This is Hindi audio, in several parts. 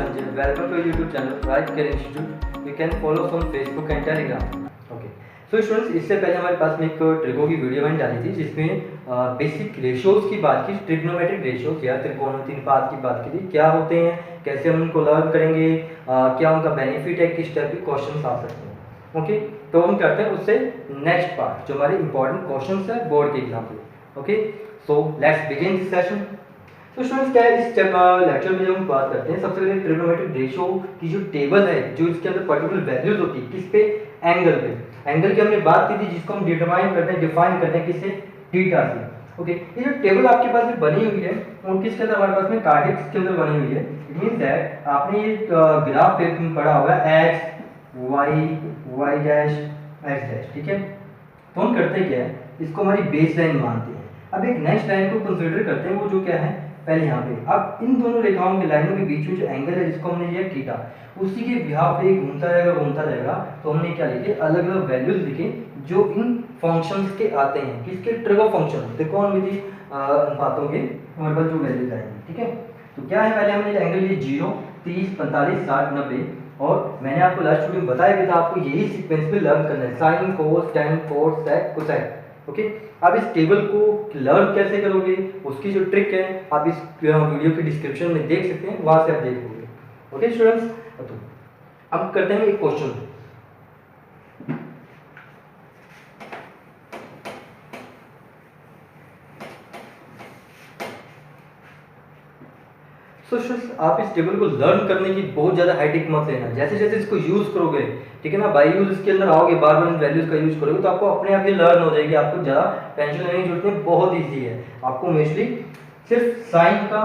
Sanjay. Welcome to YouTube channel Right Care Institute. You can follow us on Facebook and Telegram. Okay. So students, इससे पहले हमारे पास में एक ट्रिको की वीडियो मैंने डाली थी जिसमें बेसिक रेशियोज की बात की, ट्रिग्नोमेट्रिक रेशियोज या त्रिकोणमितीय अनुपात की बात की थी। क्या होते हैं, कैसे हम उनको लर्न करेंगे, क्या उनका बेनिफिट है, किस टाइप के क्वेश्चन आ सकते हैं। ओके, तो हम करते हैं उससे नेक्स्ट पार्ट जो हमारे इंपॉर्टेंट क्वेश्चन है बोर्ड के एग्जाम पे। Okay, so let's begin this session. तो स्टूडेंट्स, क्या है इस लेक्चर में जब हम बात करते हैं, सबसे पहले ट्रिग्नोमेट्रिक रेशियो की जो टेबल है, जो इसके अंदर पर्टिकुलर वैल्यूज होती है, किस पे, एंगल पे। एंगल की हमने बात की थी जिसको हम डिटरमाइन करते हैं, डिफाइन करते हैं किससे, थीटा से। ओके, ये जो टेबल आपके पास में बनी हुई है वो किसके अंदर, हमारे पास में कार्डियक्स के अंदर बनी हुई है। इट मींस दैट आपने ये ग्राफ पे पढ़ा होगा x y dash x dash, ठीक है। तो हम करते क्या है, इसको हमारी बेस लाइन मानते हैं। अब एक नेक्स्ट लाइन को कंसीडर करते हैं, वो जो क्या है पहले यहाँ पे। अब इन दोनों रेखाओं के लाइनों के बीच में जो एंगल है जिसको हमने लिया थीटा, उसी के बिहाफ पे घूमता रहेगा। तो हमने क्या लिखे, अलग अलग वैल्यूज लिखे जो इन फंक्शंस के आते हैं, किसके, ट्रिगो फंक्शन, त्रिकोणमितीय अनुपातों के हमारे पास जो वैल्यूज आएंगे, ठीक है। तो क्या है, पहले हमने एंगल लिए 0, 30, 45, 60, 90 और मैंने आपको लास्ट वीडियो में बताया भी था आपको यही सीक्वेंस में लर्न करना है, साइन, कोस, टेन, कोस, सेक, कोसेक। ओके, आप इस टेबल को लर्न कैसे करोगे, उसकी जो ट्रिक है आप इस वीडियो के डिस्क्रिप्शन में देख सकते हैं, वहां से आप देख लोगे। ओके स्टूडेंट्स, तो अब करते हैं एक क्वेश्चन। सो स्टूडेंट्स, आप इस टेबल को लर्न करने की बहुत ज्यादा हाइटेक मत लेना। जैसे जैसे इसको यूज करोगे, ठीक है ना, बाय यूज इसके अंदर आओगे, बार बार इन वैल्यूज का यूज करोगे तो आपको अपने आप ये लर्न हो जाएगी। आपको ज्यादा टेंशन लेने की जरूरत नहीं, बहुत इजी है। आपको मोस्टली सिर्फ साइन का,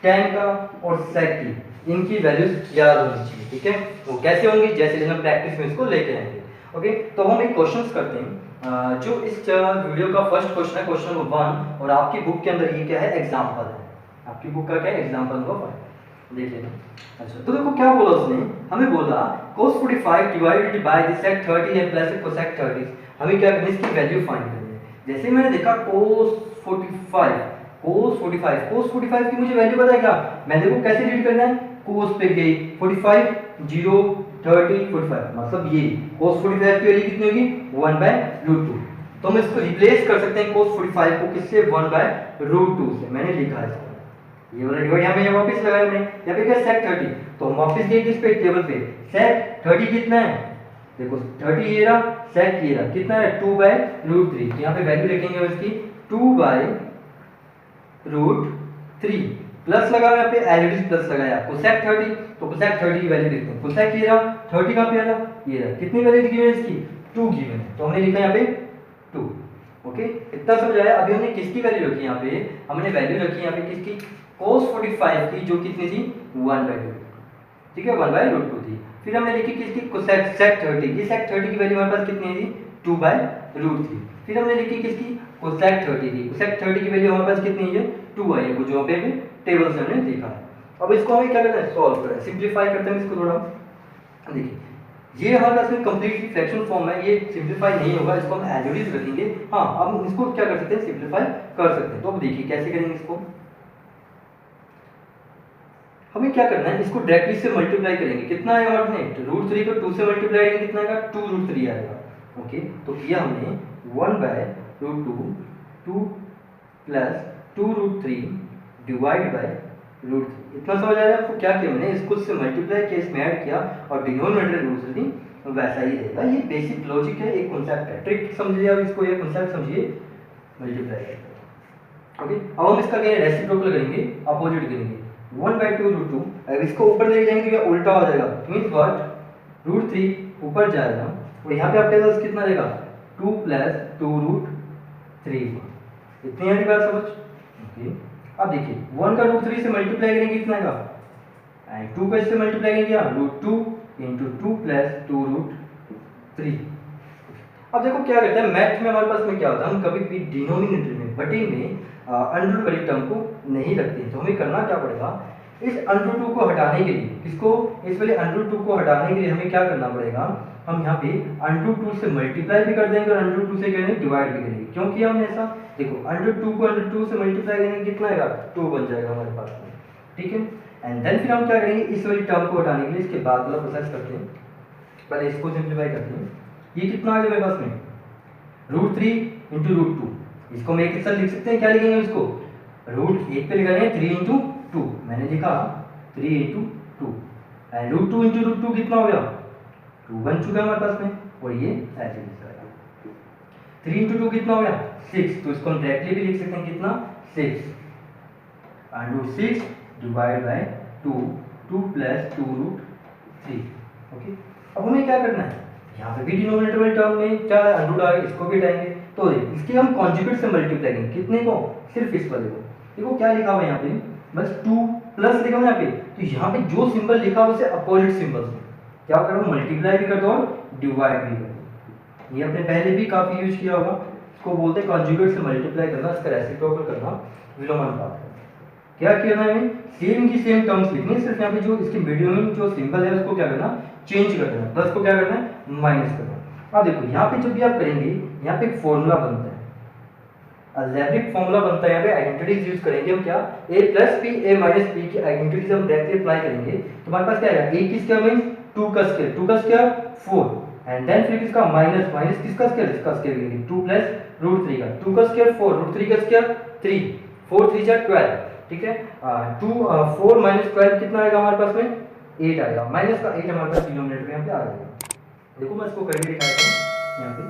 टेन का और सेक की, इनकी वैल्यूज याद होनी चाहिए, ठीक है। वो कैसे होंगी, जैसे जैसे हम प्रैक्टिस में इसको लेके आएंगे। ओके, तो हम एक क्वेश्चन करते हैं जो इस वीडियो का फर्स्ट क्वेश्चन है, क्वेश्चन नंबर 1, और आपकी बुक के अंदर ये क्या है, एग्जाम्पल है। आपकी बुक का क्या है, एग्जाम्पल नंबर 5, देख लेना। अच्छा, तो देखो क्या बोला उसने, हमें बोला cos 45 divided by the sec 30 है प्लस cosec 30। हमें क्या करना है, इसकी वैल्यू फाइंड करनी है। जैसे मैंने देखा cos 45 की मुझे वैल्यू पता है क्या, मैं देखो कैसे रीड करना है, cos पे गई 45 0 30 45, मतलब ये cos 45 की वैल्यू कितनी होगी, 1/√2। तो हम इसको रिप्लेस कर सकते हैं cos 45 को किससे, 1/√2 से। मैंने लिखा है इसको, ये वाला डिवाइड यहाँ पे वापस लगाया हमने, यहाँ पे क्या sec 30, तो हम वापस गए किस पे, टेबल पे। sec 30 कितना है, देखो 30 ये रहा, sec ये रहा, कितना है 2/√3। यहाँ पे वैल्यू लिखेंगे हम इसकी 2/√3 प्लस लगा, यहाँ पे एलईडी प्लस लगाया, cosec 30, तो cosec 30 की वैल्यू देखते हैं। cosec ये रहा, 30 कहाँ पे आ रहा, ये रहा, कितनी वैल्यू गिवन है इसकी, 2 गिवन है, तो हमने लिखा यहाँ पे 2। ओके, इतना समझ आया। अभी हमने किसकी वैल्यू रखी, यहाँ पे हमने वैल्यू रखी यहाँ पे किसकी, cos 45 की, जो कितनी थी, 1/2, ठीक है, 1/√2 थी। फिर हमने लिखी किसकी, sec 30 की, sec 30 की वैल्यू हमारे पास कितनी थी, 2/√3। फिर हमने लिखी किसकी, cosec 30 की, cosec 30 की वैल्यू हमारे पास कितनी है, 2 आई है, वो जो पे टेबल से हमने देखा है। अब इसको हमें क्या करना है, सॉल्व करना है, सिंपलीफाई करते हैं इसको थोड़ा। देखिए ये हमारे पास में कंप्लीटली फ्रैक्शन फॉर्म है, ये सिंपलीफाई नहीं होगा, इसको हम एज इट इज रखेंगे। हाँ, अब इसको क्या कर सकते हैं, सिंपलीफाई कर सकते हैं। तो अब देखिए कैसे करेंगे इसको, हमें क्या करना है, इसको डायरेक्टली से मल्टीप्लाई करेंगे। कितना आएगा हमारे पास, √3 को 2 से मल्टीप्लाई करेंगे, कितना आएगा, 2√3 आएगा। ओके, तो किया हमने 1/√2 2 प्लस 2√3 डिवाइड बाय √3। इतना समझ आया आपको, क्या किया मैंने, इसको से मल्टीप्लाई किया, इसमें ऐड किया और डिनोमिनेटर √3 वैसा ही रहेगा। ये बेसिक लॉजिक है, एक कांसेप्ट है, ट्रिक समझिए आप इसको, ये कांसेप्ट समझिए, मल्टीप्लाई करके। ओके, अब हम इसका क्या रेसिप्रोकल करेंगे, अपोजिट करेंगे, 1/2√2। अब इसको ऊपर लेके जाएंगे तो क्या उल्टा हो जाएगा, मींस व्हाट, √3 ऊपर जाएगा और यहाँ पे आपके पास कितना रहेगा, 2 प्लस 2√3। इतनी है बात समझ। ओके, अब देखिए 1 का √3 से मल्टीप्लाई करेंगे, कितना आएगा, 2 का इससे मल्टीप्लाई करेंगे, √2 × 2 प्लस 2√3। अब देखो क्या कहता है, मैथ में हमारे पास में क्या होता है, हम कभी भी डिनोमिनेटर में, बटे में अंडर वाली टर्म को नहीं रखते। तो हमें करना क्या पड़ेगा, इस √2 को हटाने के लिए, किसको, इस वाले √2 को हटाने के लिए हमें क्या करना पड़ेगा, हम यहाँ पे √2 से मल्टीप्लाई भी कर देंगे और √2 से करेंगे डिवाइड भी करेंगे। क्यों किया हमने ऐसा, देखो √2 को √2 से मल्टीप्लाई करेंगे, कितना आएगा, 2 बन जाएगा हमारे पास में, ठीक है। एंड देन फिर हम क्या करेंगे, इस वाली टर्म को हटाने के लिए इसके बाद वाला प्रोसेस करते हैं। पहले इसको सिंप्लीफाई करते हैं। ये कितना आ गया मेरे पास में, √3 इंटू √2। इसको मैं एक साथ लिख सकते हैं, क्या लिखेंगे इसको, √1 पे लिखा है 3 इंटू 2, मैंने लिखा 3 इंटू 2 एंड √2 इंटू √2 कितना हो गया, 2 बन चुका है हमारे पास में, और ये ऐसे लिख रहा है। 3 इंटू 2 कितना हो गया 6, तो इसको हम डायरेक्टली भी लिख सकते हैं कितना 6 and √6 divide by 2, 2 plus 2√3। Okay, अब हमें क्या करना है, यहाँ पे भी डिनोमिनेटर वाली टर्म में क्या है अंडर रूट आ गया, इसको भी हटाएंगे, तो इसके हम कॉन्जुगेट से मल्टीप्लाई करेंगे, कितने को, सिर्फ इस वाले को। देखो क्या लिखा हुआ है यहाँ पे, बस 2 प्लस लिखा हुआ है यहाँ पे, तो यहाँ पे जो सिंबल लिखा हुआ है उसे अपोजिट सिंबल से क्या करो, मल्टीप्लाई भी कर दो और डिवाइड भी कर दो। ये अपने पहले भी काफी यूज किया होगा, इसको बोलते हैं कॉन्जुगेट से मल्टीप्लाई करना, इसका रेसिप्रोकल करना, विलोमानुपात करना। क्या करना है, सेम की सेम टर्म्स लिखनी है, सिर्फ यहाँ पे जो इसके मिडिल में जो सिंबल है उसको क्या करना, चेंज कर देना, प्लस को क्या करना है, माइनस करना। अब देखो यहाँ पे जब भी आप करेंगे, यहाँ पे एक फॉर्मूला बनता है, अलजेब्रिक फॉर्मूला बनता है, यहाँ पे आइडेंटिटीज यूज करेंगे हम, क्या a plus p a minus p की आइडेंटिटीज हम डायरेक्टली अप्लाई करेंगे, तो हमारे पास क्या आएगा, a की स्क्वायर मींस 2 का स्क्वायर, 2 का स्क्वायर 4 एंड देन फिर किसका माइनस, माइनस किसका स्क्वायर, इसका स्क्वायर करेंगे 2 प्लस √3 का, 2 का स्क्वायर 4, √3 का स्क्वायर 3, 4 3 जा 12, ठीक है। 4 माइनस 12 कितना आएगा हमारे पास में, 8 आएगा, माइनस का 8 हमारे पास डिनोमिनेटर में यहाँ पे आ जाएगा। देखो मैं इसको करके दिखाता हूँ यहाँ पे,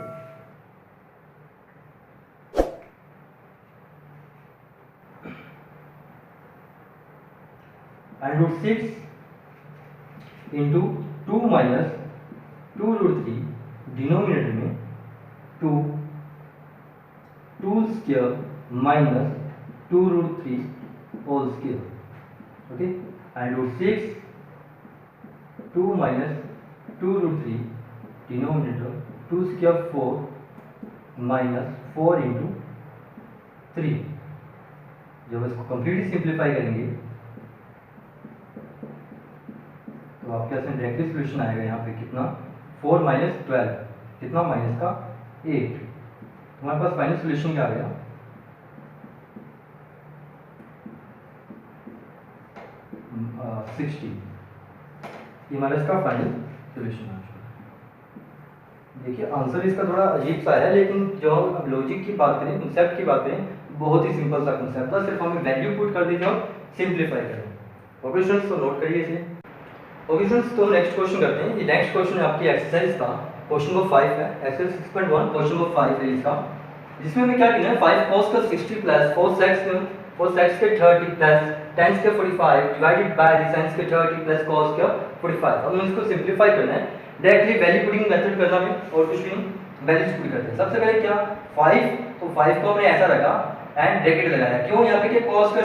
एंड √6 इंटू 2 माइनस 2√3 डिनोमिनेटर में 2 square minus 2√3 whole square, okay, and √6 2 minus 2√3 denominator 2 square 4 minus 4 into 3। जब इसको कंप्लीटली सिंप्लीफाई करेंगे तो आपके पास में डायरेक्टली सॉल्यूशन आएगा, यहाँ पे कितना 4 माइनस 12 कितना, माइनस का 8, हमारे पास फाइनल सॉल्यूशन क्या आ गया, 60। ये हमारा इसका फाइनल सॉल्यूशन आ चुका। देखिए आंसर इसका थोड़ा अजीब सा है, लेकिन जो अब लॉजिक की बात करें, कंसेप्ट की बात करें, बहुत ही सिंपल सा कंसेप्ट था, सिर्फ हमें वैल्यू पुट कर दीजिए और सिंप्लीफाई करें। ओके स्टूडेंट्स, तो नोट करिए इसे। ओके स्टूडेंट्स, तो नेक्स्ट क्वेश्चन करते हैं। ये नेक्स्ट क्वेश्चन आपकी एक्सरसाइज का क्वेश्चन नंबर 5 है, एक्सरसाइज 6.1 क्वेश्चन नंबर 5 है इसका, जिसमें हमें क्या करना है, 5 cos का 60 प्लस 4 सेक्स के 30 प्लस tan के 45 डिवाइडेड बाय sin के 30 प्लस cos के 45। अब हमें इसको सिंपलीफाई करना है, डायरेक्टली वैल्यू पुटिंग मेथड करना है और कुछ भी नहीं, वैल्यूज पुट करते हैं। सबसे पहले क्या 5, तो 5 को हमने ऐसा रखा एंड ब्रैकेट लगाया, क्यों, यहाँ पे क्या cos का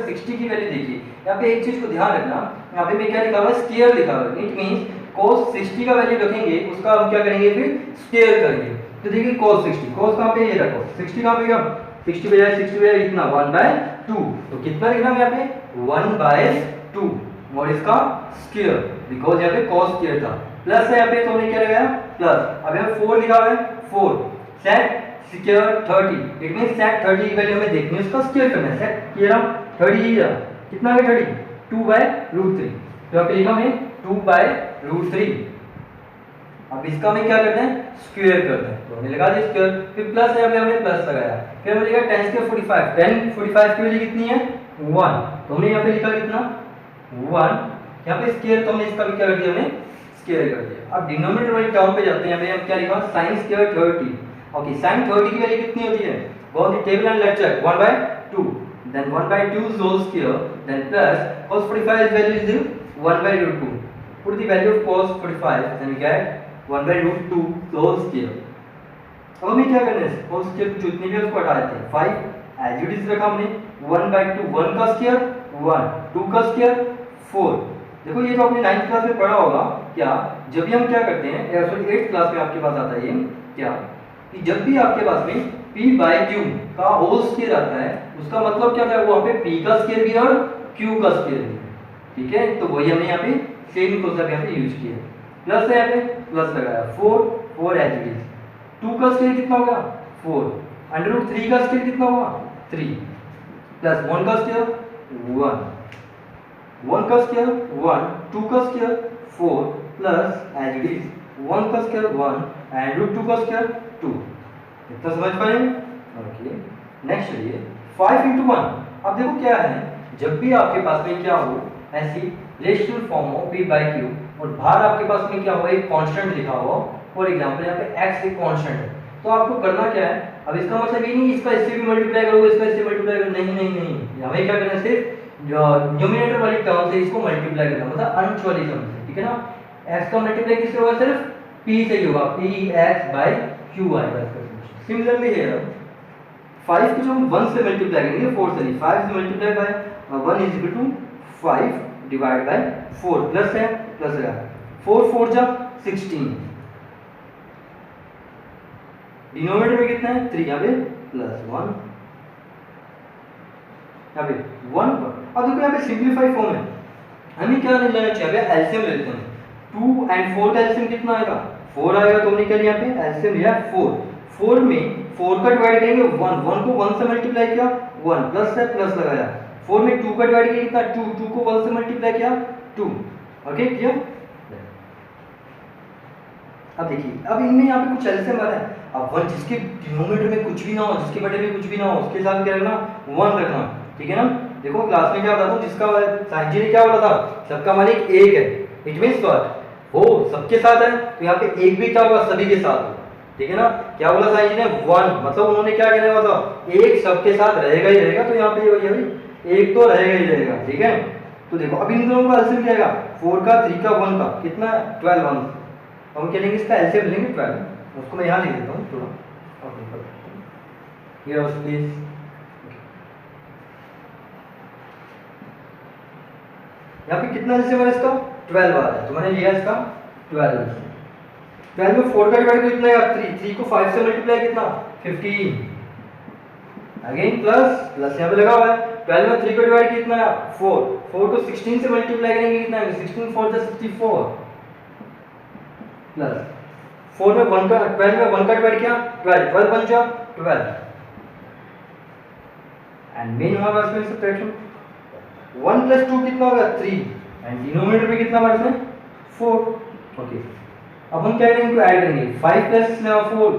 60 की वैल्यू देखिए, यहाँ पे एक चीज को ध्यान रखना, यहाँ पे मैं क्या लिखा हुआ है, स्क्वायर लिखा हुआ है, इट मींस cos 60 का वैल्यू रखेंगे, उसका हम क्या करेंगे, फिर स्क्वायर करेंगे। तो देखिए cos 60, cos कहाँ पे, ये रखो 60 कहाँ पे गया, 60 बजाय इतना 1/2, तो कितना लिखना है यहाँ पे 1/2 और इसका स्क्वायर, बिकॉज यहाँ पे cos स्क्वायर था, प्लस है यहाँ पे, तो हमने क्या लगाया प्लस। अब यहाँ 4 लिखा हुआ है, 4 सेक स्क्वायर 30, इट मींस सेक 30 की वैल्यू हमें देखनी है, उसका स्क्वायर करना है, सेक ये रहा 30 ही रहा, कितना है 30, 2/√3, तो यहाँ पे लिखा हमने 2/√3। अब इसका हमें क्या करना है, स्क्वायर करना है, तो हमने लगा दिया स्क्वायर, फिर प्लस है, हमने प्लस लगाया, फिर हमने लिखा tan के 45, tan 45 की वैल्यू कितनी है 1, तो हमने यहाँ पे लिखा कितना 1, यहाँ पे स्क्वायर, तो हमने इसका भी क्या कर दिया, हमने स्क्वायर कर दिया। अब डिनोमिनेटर वाली टर्म पे जाते हैं, यहाँ पे हम क्या लिखा sin स्क्वायर 30, ओके, sin 30 की वैल्यू कितनी होती है, go on the table and let's check, 1/2, then 1/2 whole square, then plus cos 45 value is 1/√2, put the value of cos 45, then we get 1/√2 whole square। अब हमें क्या करना है, whole square जो जितने भी है उसको हटा देते हैं, 5 एज इट इज रखा हमने, 1/2 1 का स्क्वायर 1, 2 का स्क्वायर 4। देखो ये तो आपने 9th क्लास में पढ़ा होगा, क्या जब भी हम क्या करते हैं, सॉरी 8th क्लास में आपके पास आता है ये, क्या कि जब भी आपके पास में p/q का होल स्क्वायर आता है, उसका मतलब क्या है, वहां पे p का स्क्वायर भी है और q का स्क्वायर भी है, ठीक है। तो वही हमने यहाँ पे सेम कॉन्सेप्ट यहाँ पे यूज किया, प्लस है यहाँ पे प्लस लगाया, 4 एज इट इज, 2 का स्क्वायर कितना होगा 4, √3 का स्क्वायर कितना होगा 3, प्लस 1 का स्क्वायर 1, 1 का स्क्वायर 1, 2 का square 4 plus as it is 1 का स्क्वायर 1 एंड रूट 2 का स्क्वायर 2। इतना समझ पाए? ओके, नेक्स्ट चलिए 5 इंटू 1। अब देखो क्या है, जब भी आपके पास में क्या हो ऐसी रेशनल फॉर्म हो p बाई क्यू और बाहर आपके पास में क्या हो एक कांस्टेंट लिखा हुआ, फॉर एग्जांपल यहाँ पे x एक कांस्टेंट है, तो आपको करना क्या है, अब इसका मतलब ये नहीं इसका इससे भी मल्टीप्लाई करोगे इसका इससे मल्टीप्लाई करो, नहीं नहीं नहीं, हमें क्या करना है सिर्फ न्यूमरेटर वाली टर्म से इसको मल्टीप्लाई करना, मतलब अंश वाली टर्म से, ठीक है ना। x का मल्टीप्लाई किससे होगा, सिर्फ p से ही होगा, px बाई q आएगा इसका सॉल्यूशन। सिमिलरली हियर 5 को जो हम 1 से मल्टीप्लाई करेंगे 4 से नहीं, 5 से multiply by 1 is equal to 5 divide by 4 plus है प्लस है 4 4 जा 16, डिनोमिनेटर में कितना है 3, यहाँ पे प्लस 1, यहाँ पे 1 अब देखो यहाँ पे सिंपलीफाई फॉर्म है, हमें क्या नहीं लेना चाहिए, एलसीएम ले लेते हैं। 2 एंड 4 का एलसीएम कितना आएगा 4 आएगा, तो हमने क्या लिया यहाँ पे एलसीएम लिया 4, 4 में 4 का डिवाइड करेंगे 1, 1 को 1 से मल्टीप्लाई किया 1 प्लस है प्लस लगाया, 4 में 2 का डिवाइड किया कितना 2, 2 को 1 से मल्टीप्लाई किया 2। Okay clear? अब देखिए अब इनमें यहाँ पे कुछ एलसीएम आ रहा है, अब 1 जिसके डिनोमिनेटर में कुछ भी ना हो, जिसके बटे में कुछ भी ना हो, उसके साथ क्या रखना 1 रखना, ठीक है ना। देखो क्लास में क्या बताता हूँ, जिसका साइंस जी ने क्या बोला था, सबका मालिक एक है, इट मींस व्हाट, वो सबके साथ है, तो यहाँ पे एक भी क्या होगा सभी के साथ हो, ठीक है ना। क्या बोला साइंस जी ने 1, मतलब उन्होंने क्या कहने वाला था एक सबके साथ रहेगा ही रहेगा, तो यहाँ पे वही एक तो रहेगा ही रहेगा, ठीक है। तो देखो अब इन दोनों का एलसीएम क्या आएगा, 4 का 3 का 1 का कितना 12 1, हम क्या लेंगे इसका एलसीएम लेंगे 12, उसको मैं यहाँ लिख देता हूँ थोड़ा, ओके हियर प्लीज। यहाँ पे कितना एलसीएम है इसका 12 आ रहा है, तो मैंने लिया इसका 12, 12 में 4 का डिवाइड कितना आएगा 3, 3 को 5 से मल्टीप्लाई कितना 15, अगेन प्लस प्लस यहाँ पे लगा हुआ है, 12 में 3 का डिवाइड कितना 4, 4 को 16 से मल्टीप्लाई करेंगे कितना आएगा 16 4 जा 64 प्लस 4 में 1 का 12 में 1 का डिवाइड किया 12, 12 बन जा 12 एंड मेन हमारे पास में सब्ट्रैक्शन 1 प्लस 2 कितना होगा 3 एंड डिनोमिनेटर में कितना हमारे पास 4। ओके अब हम क्या करेंगे इनको ऐड करेंगे, 5 plus 4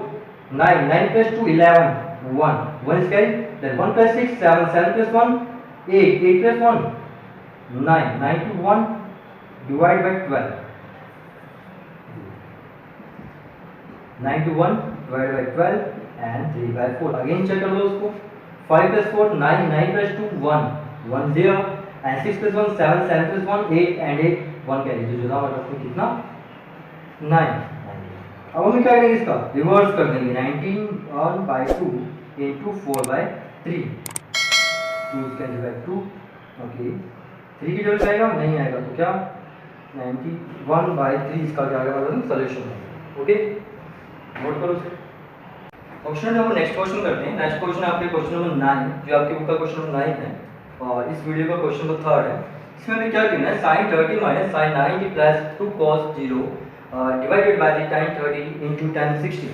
9, 9 plus 2 11 1, 1 is carried, then 1 plus 6 7, 7 plus 1 8, 8 plus 1 9, 9 to 1 divide by 12, 9 to 1 divided by 12 and 3 by 4, again check कर लो उसको, 5 plus 4 9, 9 plus 2 1, 1 0 and 6 plus 1 7, 7 plus 1 8 and 8 1 carry, जो ना मतलब कितना 9। अब हम क्या करेंगे इसका रिवर्स कर देंगे, 19 1 by 2 into 4 by 3, 2 is cancelled by 2, okay 3 की जगह आएगा नहीं आएगा, तो क्या 91 by 3 इसका क्या आएगा मतलब सॉल्यूशन है। ओके नोट करो इसे। क्वेश्चन हम नेक्स्ट क्वेश्चन करते हैं, नेक्स्ट क्वेश्चन आपके क्वेश्चन नंबर 9 जो आपके बुक का क्वेश्चन नंबर 9 है और इस वीडियो का क्वेश्चन नंबर 3 है। इसमें हमें क्या करना है, sin 30 minus sin 90 plus 2 cos 0 divided by the tan 30 into tan 60।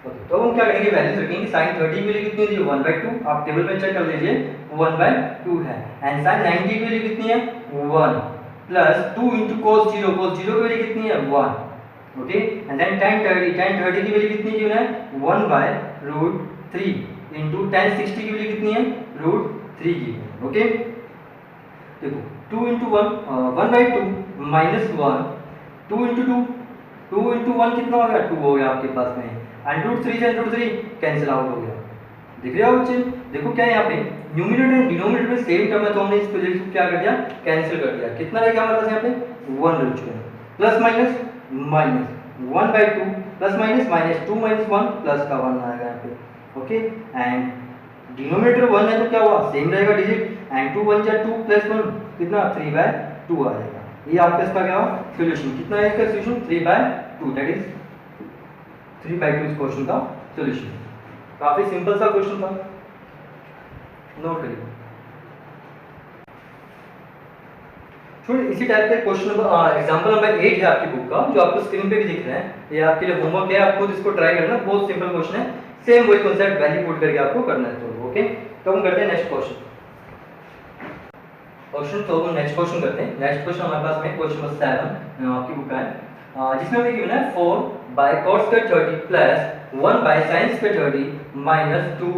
Okay तो हम क्या करेंगे वैल्यूज रखेंगे, sin 30 की वैल्यू कितनी थी 1/2, आप टेबल में चेक कर लीजिए 1/2 है, एंड sin 90 की वैल्यू कितनी है 1 प्लस 2 into cos 0, cos 0 की वैल्यू कितनी है 1, ओके एंड देन tan 30 की वैल्यू कितनी गिवन है 1/√3 into tan 60 की वैल्यू कितनी है √3 की, ओके देखो 2 into 1 1/2 minus 1, 2 into 2 2 into 1 कितना हो गया 2 हो गया आपके पास में, एंड √3 से √3 कैंसिल आउट हो गया। दिख रहा है बच्चे, देखो क्या है यहाँ पे न्यूमरेटर एंड डिनोमिनेटर में सेम टर्म है, तो हमने इसको क्या कर दिया कैंसिल कर दिया, कितना रहेगा हमारे पास यहाँ पे 1 रह चुका है, plus minus minus 1/2 plus minus minus 2 minus 1 plus का 1 आएगा यहाँ पे, ओके एंड डिनोमिनेटर 1 है तो क्या हुआ सेम रहेगा डिजिट, एंड 2 1 जा 2 प्लस 1 कितना 3/2 आ जाएगा। ये आपका इसका क्या हुआ सॉल्यूशन, कितना है इसका सॉल्यूशन 3/2, दैट इज 3/2 इस क्वेश्चन का सॉल्यूशन। काफी सिंपल सा क्वेश्चन था, नोट करिए। छोड़िए इसी टाइप के क्वेश्चन नंबर एग्जांपल नंबर 8 है आपकी बुक का, जो आपको स्क्रीन पे भी दिख रहा है, ये आपके लिए होमवर्क है, आप खुद इसको ट्राई करना, बहुत सिंपल क्वेश्चन है, सेम वही कांसेप्ट वैल्यू पुट करके आपको करना है। तो ओके तो हम करते हैं नेक्स्ट क्वेश्चन। क्वेश्चन तो हम नेक्स्ट क्वेश्चन करते हैं। नेक्स्ट क्वेश्चन हमारे पास में क्वेश्चन नंबर 7 आपकी बुक है, जिसमें हमें गिवन है 4 by cos square 30 plus 1 by sin square 30 minus 2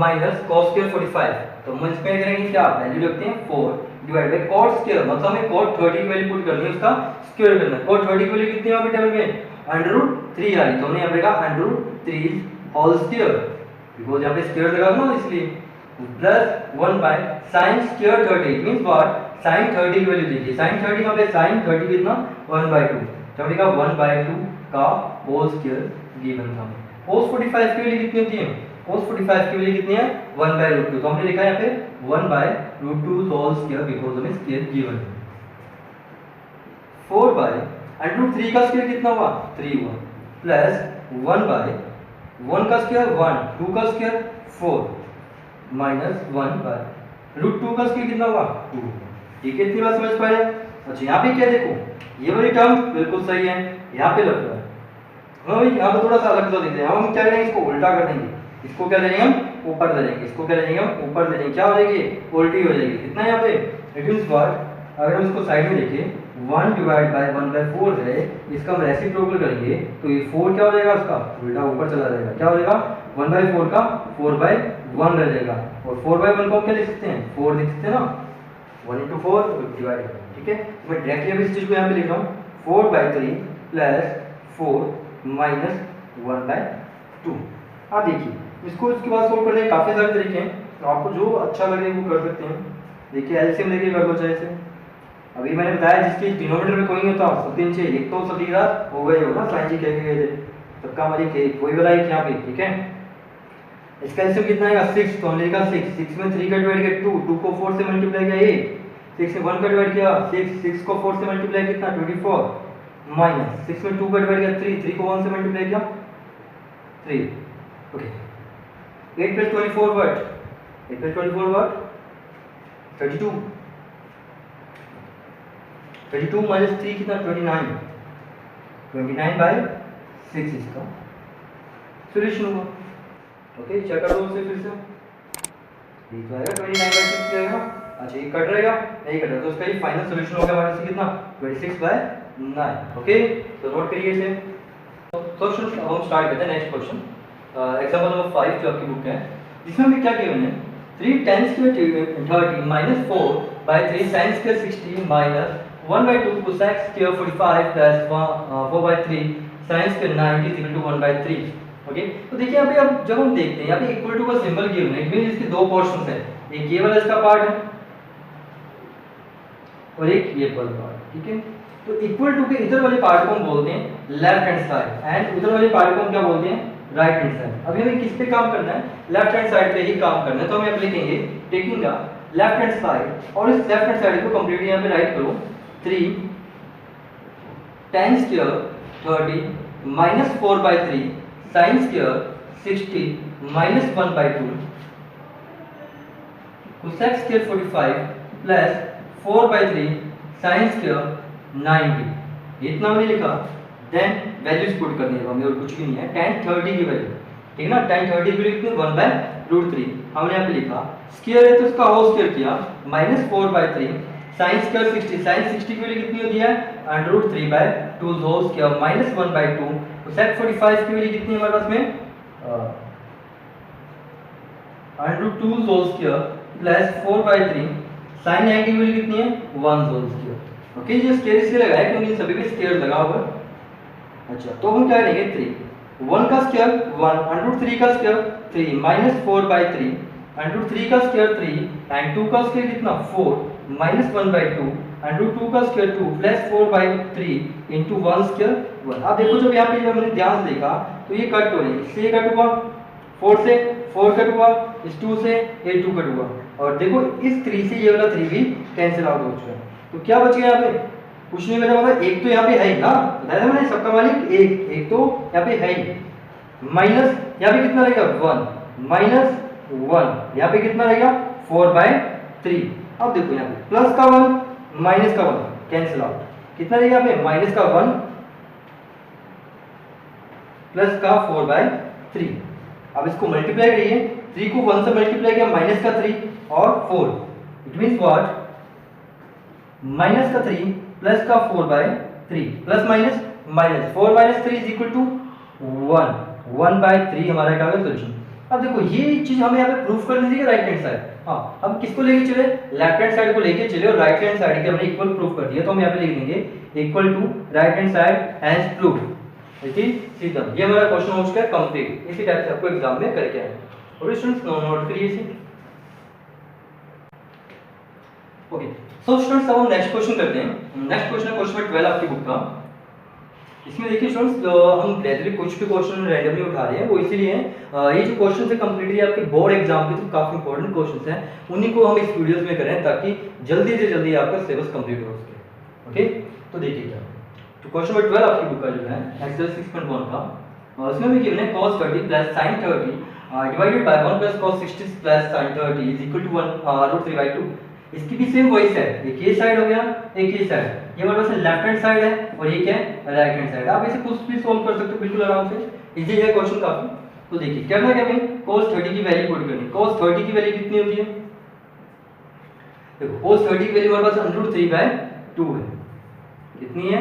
minus cos square 45। तो हम इसमें करेंगे क्या, वैल्यू रखते हैं 4 डिवाइड बाय cos square, मतलब हमें cos 30 की वैल्यू पुट करनी है, उसका स्क्वायर करना है। cos 30 की वैल्यू कितनी है यहाँ पे टेबल में, √3 आ रही, तो हमने यहाँ पे लिखा √3 होल स्क्वायर, बिकॉज़ यहाँ पे स्क्वायर लगा ना इसलिए, plus 1 by sin square 30 means what, sin 30 की वैल्यू दीजिए, sin 30 यहाँ पे sin 30 कितना 1/2, तो हमने कहा 1/2 का होल स्क्वायर गिवन था। cos 45 की वैल्यू कितनी होती है, cos 45 की वैल्यू कितनी है 1/√2, तो हमने लिखा है यहाँ पे 1/√2 होल स्क्वायर, बिकॉज़ हमें स्क्वायर गिवन है। 4 बाय √3 का स्क्वायर कितना हुआ 3 हुआ, प्लस 1 बाय 1 का स्क्वायर 1, 2 का स्क्वायर 4, माइनस 1 बाय √2 का स्क्वायर कितना हुआ 2। ठीक है, इतनी बात समझ पाए। अच्छा यहाँ पे क्या देखो, ये वाली टर्म बिल्कुल सही है, यहाँ पे लग रहा है, हाँ भाई यहाँ पे थोड़ा सा अलग सा देते हैं, हम क्या करेंगे, इसको उल्टा कर देंगे, इसको क्या ले लेंगे हम ऊपर ले लेंगे, इसको क्या ले लेंगे हम ऊपर ले लेंगे, क्या हो जाएगी उल्टी हो जाएगी। कितना यहाँ पे इट मींस व्हाट, अगर हम इसको साइड में देखें 1 डिवाइड बाय 1/4 है, इसका हम रेसिप्रोकल करेंगे तो ये 4 क्या हो जाएगा, उसका उल्टा ऊपर चला जाएगा, क्या हो जाएगा 1/4 का 4/1 रह जाएगा, और 4/1 को हम क्या लिख सकते हैं 4 लिख सकते हैं ना, 1 into 4 डिवाइड। ठीक है, मैं डायरेक्टली अभी इस चीज को यहाँ पे लिख रहा हूँ 4/3 प्लस 4 माइनस 1/2। आप देखिए इसको इसके बाद सोल्व करने के काफी सारे तरीके हैं, तो आपको जो अच्छा लगे वो कर सकते हैं। देखिए एलसीएम लेके कर लो चाहे से, अभी मैंने बताया जिसकी डिनोमिनेटर में कोई नहीं होता सब 3 6 एक तो सब लिखा हो गए हो ना, साइन जी कह के गए थे, सबका हमारी कोई वाला एक यहाँ पे। ठीक है, इसका एलसीएम कितना आएगा 6, तो हमने लिखा 6, 6 में 3 का डिवाइड किया 2, 2 को 4 से मल्टीप्लाई किया 8, 6 में 1 का डिवाइड किया 6, 6 को 4 से मल्टीप्लाई कितना 24, माइनस 6 में 2 का डिवाइड किया 3, 3 को 1 से मल्टीप्लाई किया 3। ओके, 8 + 24 व्हाट, 8 + 24 व्हाट 32, 32 माइनस 3 कितना 29, 29/6 इसका सॉल्यूशन होगा। ओके, चेक कर लो उसे फिर से, ये तो आएगा 29/6 आएगा। अच्छा ये कट रहेगा, नहीं कट रहा तो उसका ये फाइनल सॉल्यूशन होगा हमारे से कितना 26/9। ओके, तो नोट करिए इसे। तो स्टूडेंट्स अब हम स्टार्ट करते हैं नेक्स्ट क्वेश्चन, एग्जांपल नंबर 5 जो आपकी बुक है, जिसमें हमें क्या गिवन है 3 tan square 30 minus 4 by 3 sin square 60 minus 1/2 cosec square 45 plus 4/3 sin square 90 is equal to 1/3। Okay, तो देखिए यहाँ पे अब जब हम देखते हैं यहाँ पे इक्वल टू का सिंबल गिवन है, इट मींस इसके दो पोर्शंस हैं, एक ये वाला इसका पार्ट है और एक ये वाला पार्ट। ठीक है, तो इक्वल टू के इधर वाले पार्ट को हम बोलते हैं लेफ्ट हैंड साइड एंड उधर वाले पार्ट को हम क्या बोलते हैं राइट हैंड साइड। अभी हमें किस पे काम करना है, लेफ्ट हैंड साइड पे ही काम करना है, तो हम यहाँ पे लिखेंगे taking the left hand side, और इस लेफ्ट हैंड साइड को कंप्लीटली यहाँ पे राइट करो 3 tan square 30 minus 4/3 sin square 60 minus 1/2 cosec square 45 plus 4/3 sin square 90। इतना हमने लिखा, देन वैल्यूज पुट करनी है हमें और कुछ भी नहीं है, tan 30 की वैल्यू, ठीक है ना, tan 30 की वैल्यू कितनी 1/√3 हमने यहाँ पे लिखा, स्क्वायर है तो उसका होल स्क्वायर किया minus 4/3 sin square 60, sin 60 की वैल्यू कितनी होती है √3/2 होल स्क्वायर minus 1/2, cosec 45 की वैल्यू कितनी है हमारे पास में √2 होल स्क्वायर प्लस 4/3 sin 90 की वैल्यू कितनी है 1 होल स्क्वायर। ओके, ये स्क्वायर इसलिए लगाया क्योंकि सभी पे स्क्वायर लगा हुआ है। अच्छा, तो हम क्या करेंगे 3 1 का स्क्वायर 1 √3 का स्क्वायर 3 minus 4/3 √3 का स्क्वायर 3 एंड 2 का स्क्वायर कितना 4 minus 1/2 √2 का स्क्वायर 2 प्लस 4/3 into 1 स्क्वायर 1। अब देखो जब यहाँ पे जब हमने ध्यान से देखा तो ये कट हो रही है, इससे ये कट हुआ 4 से 4 कट हुआ, इस 2 से ये 2 कट हुआ, और देखो इस 3 से ये वाला 3 भी कैंसिल आउट हो चुका है, तो क्या बच गया यहाँ पे कुछ नहीं बचा, मतलब एक तो यहाँ पे है ही ना, बताया था मैंने सबका मालिक एक तो यहाँ पे है ही, माइनस यहाँ पे कितना रहेगा 1 माइनस 1 यहाँ पे कितना रहेगा 4/3। अब देखो यहाँ पे प्लस का 1 माइनस का 1 कैंसिल आउट, कितना रहेगा यहाँ पे माइनस का 1 प्लस का 4/3। अब इसको मल्टीप्लाई करिए, 3 को 1 से मल्टीप्लाई किया माइनस का 3 और 4, इट मींस व्हाट माइनस का 3 प्लस का 4/3 plus minus minus 4 minus 3 is equal to 1 1/3 हमारा क्या होगा सोल्यूशन। अब देखो ये चीज हमें यहाँ पे प्रूफ कर दीजिए राइट हैंड साइड। हाँ हम किसको लेके चले, लेफ्ट हैंड साइड को लेके चले और राइट हैंड साइड के हमने इक्वल प्रूफ कर दिया, तो हम यहाँ पे लिख देंगे equal to right hand side has proof. सीधा ये हमारा क्वेश्चन हो चुका है कंप्लीट। इसी टाइप से आपको एग्जाम में करके आए। ओके स्टूडेंट्स नोट करिए इसे। ओके सो स्टूडेंट्स अब हम नेक्स्ट क्वेश्चन करते हैं। नेक्स्ट क्वेश्चन है क्वेश्चन 12 आपकी बुक का। इसमें देखिए स्टूडेंट्स हम ग्रेजुअली कुछ भी क्वेश्चन रैंडमली उठा रहे हैं, वो इसीलिए ये जो क्वेश्चन है कंप्लीटली आपके बोर्ड एग्जाम के तो काफी इंपॉर्टेंट क्वेश्चंस हैं, उन्हीं को हम इस वीडियोस में करें ताकि जल्दी से जल्दी आपका सिलेबस कंप्लीट हो सके। ओके तो देखिए क्या तो क्वेश्चन नंबर 12 आपकी बुक का जो है एक्सरसाइज 6.1 का, उसमें भी गिवन है cos 30 plus sin 30 divided by 1 plus cos 60 plus sin 30 is equal to 1/√3/2। इसकी भी सेम वही है, एक ये साइड हो गया एक ये साइड, ये हमारे पास लेफ्ट हैंड साइड है और ये क्या है राइट हैंड साइड। आप इसे कुछ भी सॉल्व कर सकते हो बिल्कुल आराम से, इजी है क्वेश्चन काफी। तो देखिए करना क्या हमें cos 30 की वैल्यू पुट करनी। cos 30 की वैल्यू कितनी होती है, देखो cos 30 की वैल्यू हमारे पास √3/2 है, कितनी है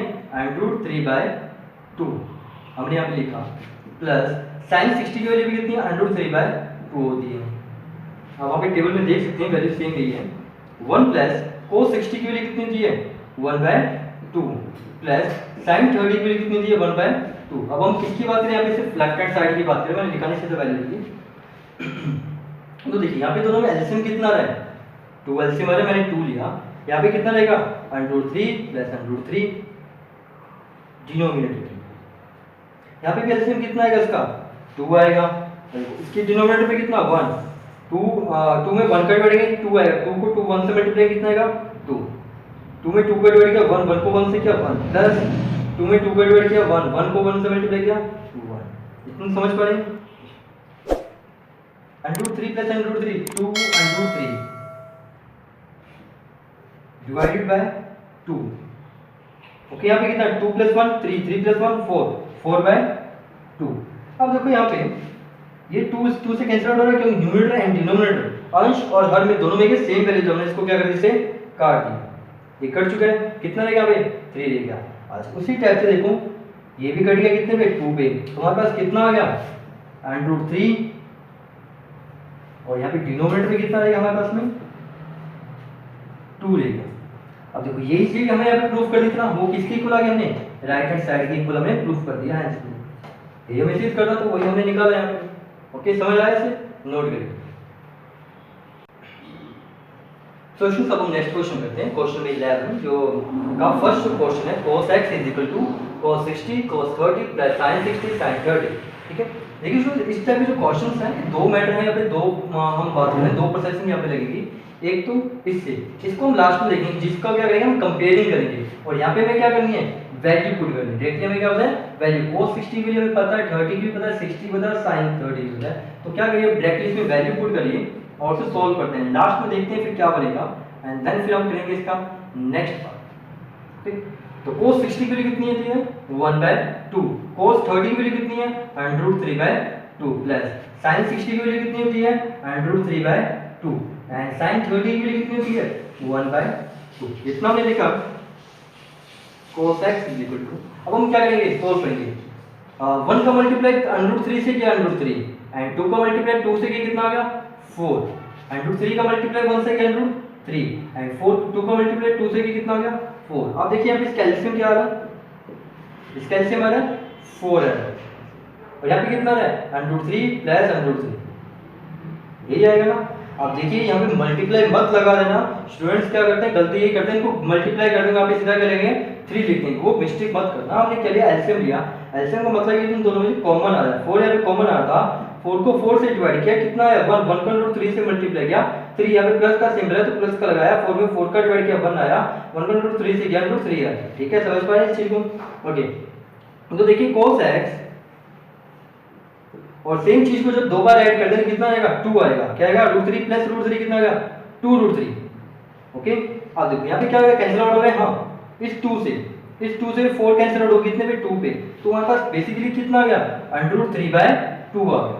√3/2 हमने यहाँ पे लिखा, प्लस sin 60 की वैल्यू भी कितनी है √3/2 होती है। अब वहाँ पे टेबल में देख सकते हैं वैल्यू सेम गई है। 1 प्लस cos 60 की वैल्यू कितनी दी है 1/2 प्लस sin 30 की वैल्यू कितनी दी है 1/2। अब हम किसकी बात करें, यहाँ पे सिर्फ लेफ्ट हैंड साइड की बात करें, मैंने लिखा नहीं सीधा वैल्यू ली। तो देखिए यहाँ पे दोनों में एलसीएम कितना रहा है 2 एलसीएम आ रहा है, मैंने 2 लिया। यहाँ पे कितना रहेगा √3 प्लस √3 डिनोमिनेटर। यहाँ पे भी एलसीएम कितना आएगा इसका 2 आएगा, इसकी डिनोमिनेटर पे कितना 1 2 में 1 का डिवाइड 2 आएगा, 2 को 2 1 से मल्टीप्लाई कितना आएगा 2 2 में 2 का डिवाइड किया 1 1 को 1 से किया 1 प्लस 2 में 2 का डिवाइड किया 1 1 को 1 से मल्टीप्लाई किया 2 1। इतना समझ पा रहे हैं, √3 प्लस √3 2 √3 डिवाइडेड बाय 2। ओके यहाँ पे कितना 2 प्लस 1 3 3 प्लस 1 4 4/2। अब देखो यहाँ पे ये 2 से कैंसिल आउट हो रहा है क्योंकि न्यूमरेटर एंड डिनोमिनेटर अंश और हर में दोनों में के सेम वैल्यू, जो हमने इसको क्या कर दिया इसे काट दिया, ये कट चुका है। कितना रहेगा यहाँ पे 3 रहेगा। आज उसी टाइप से देखो ये भी कट गया कितने पे 2 पे, तो हमारे पास कितना आ गया √3 और यहाँ पे डिनोमिनेटर में कितना रहेगा हमारे पास में 2 रहेगा। अब देखो यही चीज हमें यहाँ पे प्रूफ कर दी थी ना, वो किसके इक्वल आ गया, हमने राइट हैंड साइड के इक्वल हमने प्रूफ कर दिया है। ये हमें चीज करना तो वही हमने निकाला यहाँ पे। ओके समझ आया इसे, नोट करिए। सॉल्यूशन अब हम नेक्स्ट क्वेश्चन करते हैं, क्वेश्चन नंबर 11 जो का फर्स्ट क्वेश्चन है cos x is equal to cos 60 cos 30 plus sin 60 sin 30। ठीक है देखिए स्टूडेंट इस टाइप के जो क्वेश्चंस हैं दो मैटर हैं यहाँ पे, दो हम बात करें दो प्रोसेसिंग यहाँ पे लगेगी। एक तो इससे, इसको हम लास्ट में देखेंगे जिसका क्या करेंगे हम कंपेयरिंग करेंगे, और यहाँ पे हमें क्या करनी है वैल्यू पुट करनी है। देखिए हमें क्या होता है वैल्यू cos 60 की हमें पता है, 30 की भी पता है, 60 पता है, sin 30 की पता है। तो क्या करिए डायरेक्टली इसमें वैल्यू पुट करिए और उसे सॉल्व करते हैं, लास्ट में देखते हैं फिर क्या बनेगा एंड देन फिर हम करेंगे इसका नेक्स्ट पार्ट। ठीक तो cos 60 की वैल्यू कितनी होती है 1/2, cos 30 की वैल्यू कितनी है √3/2 प्लस sin 60 की वैल्यू कितनी होती है √3/2 एंड sin 30 की वैल्यू कितनी होती है 1/2। इतना हमने लिखा cos x is equal to, अब हम क्या करेंगे सॉल्व करेंगे। 1 का मल्टीप्लाई √3 से किया √3 एंड 2 का मल्टीप्लाई 2 से किया कितना आ गया 4 एंड √3 का मल्टीप्लाई 1 से किया √3 एंड 2 का मल्टीप्लाई 2 से किया कितना आ गया 4। अब देखिए यहाँ पे इसका एलसीएम क्या आ रहा है, इसका एलसीएम आ रहा है 4 है और यहाँ पे कितना आ रहा है √3 प्लस √3 यही आएगा ना। अब देखिए यहाँ पे मल्टीप्लाई मत लगा देना, स्टूडेंट्स क्या करते हैं गलती यही करते हैं, इनको मल्टीप्लाई कर देंगे आप सीधा करेंगे 3 लिख देंगे, वो मिस्टेक मत करना। हमने क्या लिया एलसीएम लिया, एलसीएम का मतलब है कि इन दोनों में कॉमन आ रहा है 4 यहाँ पे कॉमन आ रहा था, 4 को 4 से डिवाइड किया कितना है 1 1 को √3 से मल्टीप्लाई किया 3 यहाँ पे प्लस का सिंबल है तो प्लस का लगाया, 4 में 4 का डिवाइड किया 1 आया, 1 को √3 से किया √3 आया। ठीक है समझ पाए इस चीज को। ओके तो देखिए cos x और सेम चीज को जब दो बार ऐड कर देंगे कितना आएगा 2 आएगा, क्या आएगा √3 प्लस √3 कितना आएगा 2√3। ओके अब देखो यहाँ पे क्या होगा कैंसिल आउट हो रहा है, हाँ इस 2 से 4 कैंसिल आउट हो कितने पे 2 पे, तो हमारे पास बेसिकली कितना आ गया √3/2 आ गया।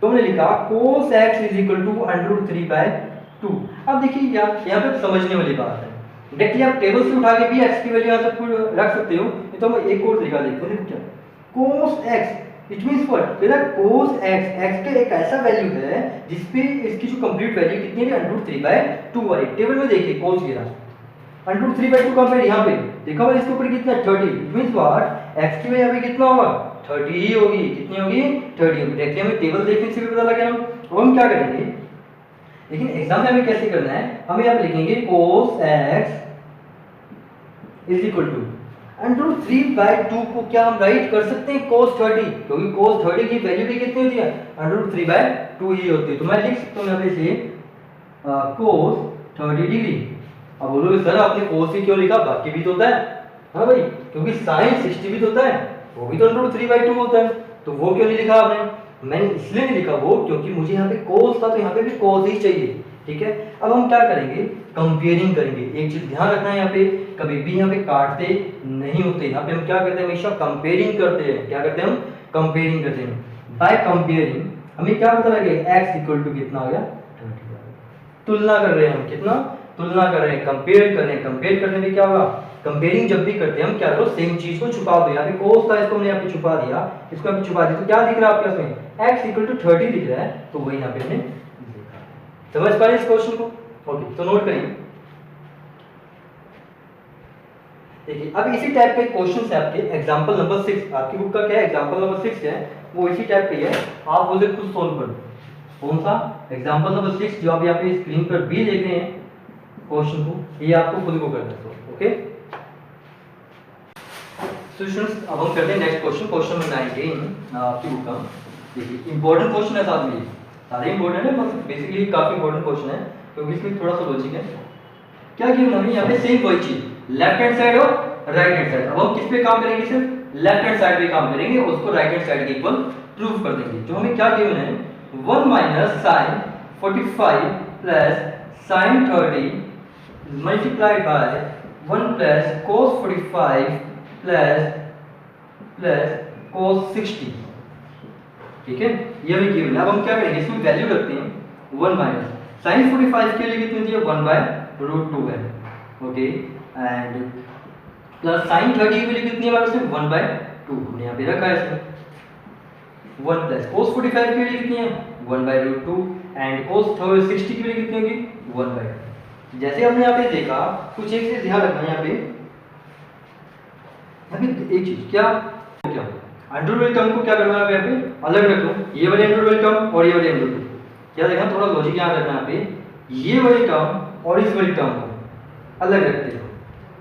तो हमने लिखा cos x is equal to √3/2। अब देखिए यहाँ पे समझने वाली बात है, डायरेक्टली आप टेबल से उठा के भी x की वैल्यू यहाँ से रख सकते हो। ये तो हम एक और तरीका देखते हैं, क्या cos x it means what, कहता है cos x, x का एक ऐसा वैल्यू है जिसपे इसकी जो कंप्लीट वैल्यू कितनी है, √3/2 वाली। टेबल में देखिए cos गिरा √3/2 का वैल्यू यहाँ पे देखा हुआ, इसके ऊपर कितना 30, इट मींस व्हाट x की वैल्यू यहाँ पे कितना होगा 30 ही होगी। कितनी होगी 30 होगी। डायरेक्टली हमें टेबल देखने से भी पता लग गया। अब हम क्या करेंगे, लेकिन एग्जाम में हमें कैसे करना है, हम यहाँ पे लिखेंगे cos x is equal to √3/2 को क्या हम राइट कर सकते हैं cos 30, क्योंकि cos 30 की वैल्यू भी कितनी होती है √3/2 ही होती है। तो मैं लिख सकता हूँ यहाँ पे से cos 30 डिग्री। अब बोलोगे सर आपने cos ही क्यों लिखा, बाकी भी तो होता है। हाँ भाई, क्योंकि sin 60 भी तो होता है, वो भी तो √3/2 होता है, तो वो क्यों नहीं लिखा आपने। मैंने इसलिए नहीं लिखा वो, क्योंकि मुझे यहाँ पे cos था तो यहाँ पे भी cos ही चाहिए। ठीक है, अब हम क्या करेंगे, कंपेयरिंग करेंगे। एक चीज ध्यान रखना है, यहाँ पे कभी भी यहाँ पे काटते नहीं होते, यहाँ पे हम क्या करते हैं, हमेशा कंपेयरिंग करते हैं। क्या करते हैं हम, कंपेयरिंग करते हैं। बाय कंपेयरिंग हमें क्या पता लगेगा, x इक्वल टू कितना आ गया 30। तुलना कर रहे हैं हम, कितना तुलना कर रहे हैं, कंपेयर कर रहे हैं। कंपेयर करने में क्या होगा, कंपेयरिंग जब भी करते हैं हम क्या करो, सेम चीज को छुपा दो। यहाँ पे cos था, इसको हमने यहाँ पे छुपा दिया, इसको यहाँ पे छुपा दिया, तो क्या दिख रहा है आपके उसमें x इक्वल टू 30 दिख रहा है, तो वही यहाँ पे हमने देखा। समझ पा रहे इस क्वेश्चन को। ओके, तो नोट करिए। देखिए अब इसी टाइप के क्वेश्चन है आपके, एग्जांपल नंबर 6 आपकी बुक का क्या है, एग्जांपल नंबर 6 है, वो इसी टाइप पे है। आप उसे खुद सोल्व करो। कौन सा, एग्जांपल नंबर 6 जो आप यहाँ पे स्क्रीन पर भी देख रहे हैं क्वेश्चन को, ये आपको खुद को करना है। ओके स्टूडेंट्स, अब हम करते हैं नेक्स्ट क्वेश्चन, क्वेश्चन नंबर 19 आपकी बुक का। देखिए इंपॉर्टेंट क्वेश्चन है, साथ में सारे इंपॉर्टेंट है, बस बेसिकली काफी इंपॉर्टेंट क्वेश्चन है, क्योंकि इसमें थोड़ा सा लॉजिक है। क्या गिवन हमें यहाँ पे सेम वही चीज, लेफ्ट हैंड साइड और राइट हैंड साइड। अब हम किस पे काम करेंगे, सिर्फ लेफ्ट हैंड साइड पे काम करेंगे, उसको राइट हैंड साइड के इक्वल प्रूव कर देंगे। जो हमें क्या गिवन है, 1 minus sin 45 plus sin 30 multiplied by 1 plus cos 45 plus cos 60। ठीक है, ये हमें गिवन है। अब हम क्या करेंगे, इसमें वैल्यू रखते हैं 1 माइनस sin 45 के लिए कितनी होती है 1/√2 है। ओके, एंड प्लस sin 30 के लिए कितनी है हमारे पास 1/2, हमने यहाँ पे रखा है इसमें 1 प्लस cos 45 के लिए कितनी है 1/√2 एंड cos 60 के लिए कितनी होगी 1/2। जैसे हमने यहाँ पे देखा, कुछ एक चीज ध्यान रखना है यहाँ पे एक चीज, क्या क्या अंडर टर्म को क्या करना है यहाँ पे अलग रख लो, ये वाले अंडर टर्म और ये वाले अंडर टर्म। क्या देखना, थोड़ा लॉजिक याद रखना यहाँ पे, ये वाली टर्म और इस वाली टर्म को अलग रखते हो।